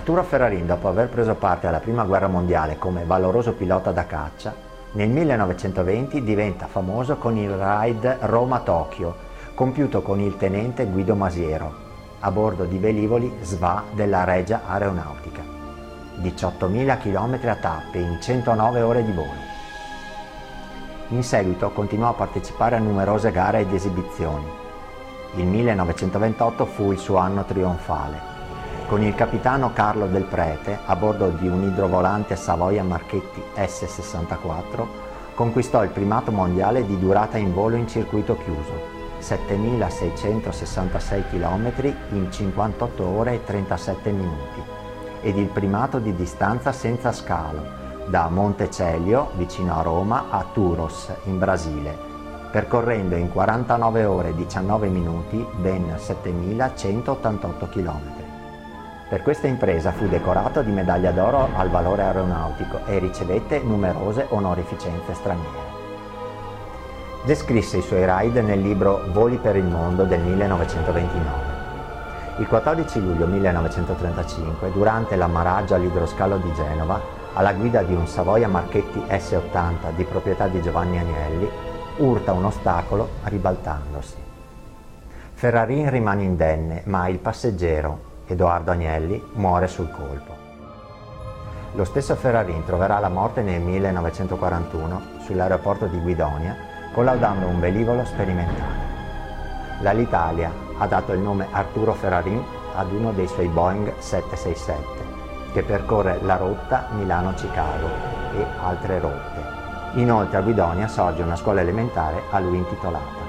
Arturo Ferrarin, dopo aver preso parte alla Prima Guerra Mondiale come valoroso pilota da caccia, nel 1920 diventa famoso con il raid Roma-Tokyo, compiuto con il tenente Guido Masiero, a bordo di velivoli SVA della Regia Aeronautica. 18.000 km a tappe in 109 ore di volo. In seguito continuò a partecipare a numerose gare ed esibizioni. Il 1928 fu il suo anno trionfale. Con il capitano Carlo Del Prete, a bordo di un idrovolante Savoia Marchetti S64, conquistò il primato mondiale di durata in volo in circuito chiuso, 7.666 km in 58 ore e 37 minuti, ed il primato di distanza senza scalo, da Montecelio, vicino a Roma, a Turos, in Brasile, percorrendo in 49 ore e 19 minuti ben 7.188 km. Per questa impresa fu decorato di medaglia d'oro al valore aeronautico e ricevette numerose onorificenze straniere. Descrisse i suoi raid nel libro Voli per il mondo del 1929. Il 14 luglio 1935, durante l'ammaraggio all'idroscalo di Genova, alla guida di un Savoia Marchetti S80 di proprietà di Giovanni Agnelli, urta un ostacolo ribaltandosi. Ferrarin rimane indenne, ma il passeggero, Edoardo Agnelli, muore sul colpo. Lo stesso Ferrarin troverà la morte nel 1941 sull'aeroporto di Guidonia, collaudando un velivolo sperimentale. L'Alitalia ha dato il nome Arturo Ferrarin ad uno dei suoi Boeing 767, che percorre la rotta Milano-Chicago e altre rotte. Inoltre a Guidonia sorge una scuola elementare a lui intitolata.